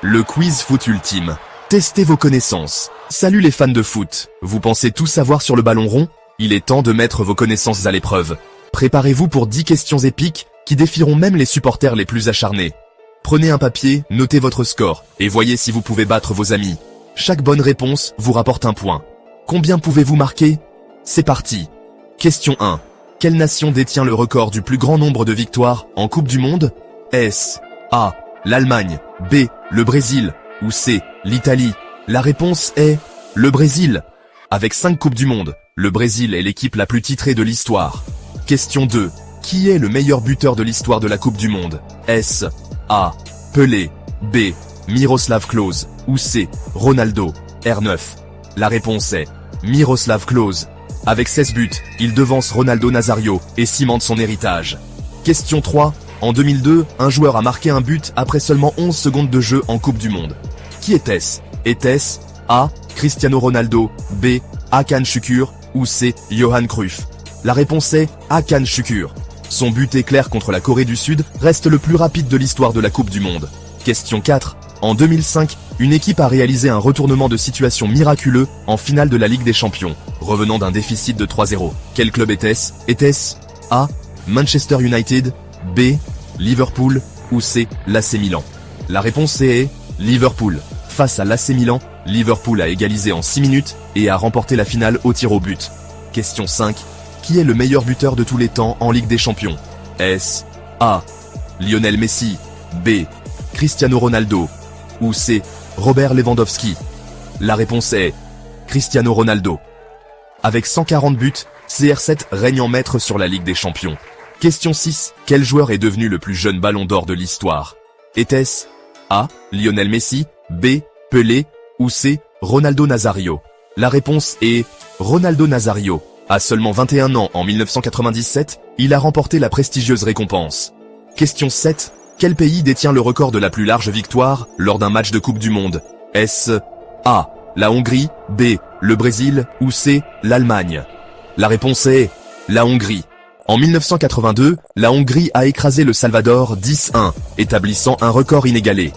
Le quiz foot ultime. Testez vos connaissances. Salut les fans de foot. Vous pensez tout savoir sur le ballon rond? Il est temps de mettre vos connaissances à l'épreuve. Préparez-vous pour 10 questions épiques qui défieront même les supporters les plus acharnés. Prenez un papier, notez votre score et voyez si vous pouvez battre vos amis. Chaque bonne réponse vous rapporte un point. Combien pouvez-vous marquer? C'est parti. Question 1. Quelle nation détient le record du plus grand nombre de victoires en Coupe du Monde? Est-ce A. L'Allemagne, B. Le Brésil ou C. L'Italie? La réponse est le Brésil. Avec 5 Coupes du Monde, le Brésil est l'équipe la plus titrée de l'histoire. Question 2. Qui est le meilleur buteur de l'histoire de la Coupe du Monde? Est-ce A. Pelé, B. Miroslav Klose ou C. Ronaldo? R9. La réponse est Miroslav Klose. Avec 16 buts, il devance Ronaldo Nazario et cimente son héritage. Question 3. En 2002, un joueur a marqué un but après seulement 11 secondes de jeu en Coupe du Monde. Qui était-ce? Était-ce A. Cristiano Ronaldo, B. Hakan Şükür ou C. Johan Cruyff? La réponse est Hakan Şükür. Son but éclair contre la Corée du Sud reste le plus rapide de l'histoire de la Coupe du Monde. Question 4. En 2005, une équipe a réalisé un retournement de situation miraculeux en finale de la Ligue des Champions, revenant d'un déficit de 3-0. Quel club était-ce? Était-ce A. Manchester United, B. Liverpool ou C. l'AC Milan? La réponse est Liverpool. Face à l'AC Milan, Liverpool a égalisé en 6 minutes et a remporté la finale au tir au but. Question 5. Qui est le meilleur buteur de tous les temps en Ligue des Champions? Est-ce A. Lionel Messi, B. Cristiano Ronaldo ou C. Robert Lewandowski? La réponse est Cristiano Ronaldo. Avec 140 buts, CR7 règne en maître sur la Ligue des Champions. Question 6. Quel joueur est devenu le plus jeune ballon d'or de l'histoire? Était-ce A. Lionel Messi, B. Pelé ou C. Ronaldo Nazario? La réponse est Ronaldo Nazario. À seulement 21 ans en 1997, il a remporté la prestigieuse récompense. Question 7. Quel pays détient le record de la plus large victoire lors d'un match de Coupe du Monde? Est-ce A. La Hongrie, B. Le Brésil ou C. l'Allemagne? La réponse est la Hongrie. En 1982, la Hongrie a écrasé le Salvador 10-1, établissant un record inégalé.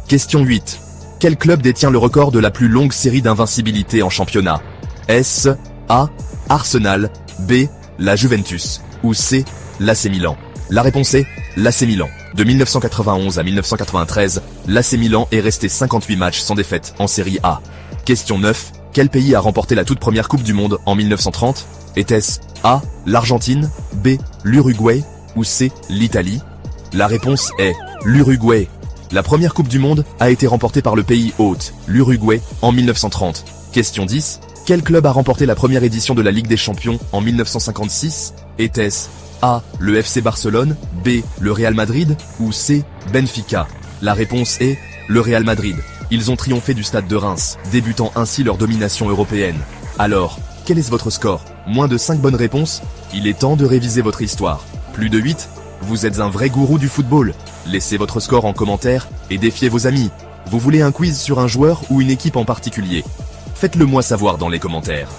Question 8. Quel club détient le record de la plus longue série d'invincibilité en championnat? Est-ce A. Arsenal, B. La Juventus ou C. l'AC Milan? La réponse est l'AC Milan. De 1991 à 1993, l'AC Milan est resté 58 matchs sans défaite en série A. Question 9. Quel pays a remporté la toute première Coupe du Monde en 1930? Était-ce A. l'Argentine, B. l'Uruguay ou C. l'Italie? La réponse est l'Uruguay. La première Coupe du Monde a été remportée par le pays hôte, l'Uruguay, en 1930. Question 10. Quel club a remporté la première édition de la Ligue des Champions en 1956? Était-ce A. le FC Barcelone, B. le Real Madrid ou C. Benfica? La réponse est le Real Madrid. Ils ont triomphé du stade de Reims, débutant ainsi leur domination européenne. Alors, quel est votre score? Moins de 5 bonnes réponses? Il est temps de réviser votre histoire. Plus de 8? Vous êtes un vrai gourou du football. Laissez votre score en commentaire et défiez vos amis. Vous voulez un quiz sur un joueur ou une équipe en particulier? Faites-le moi savoir dans les commentaires.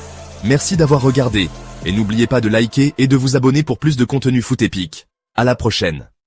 Merci d'avoir regardé, et n'oubliez pas de liker et de vous abonner pour plus de contenu foot épique. À la prochaine.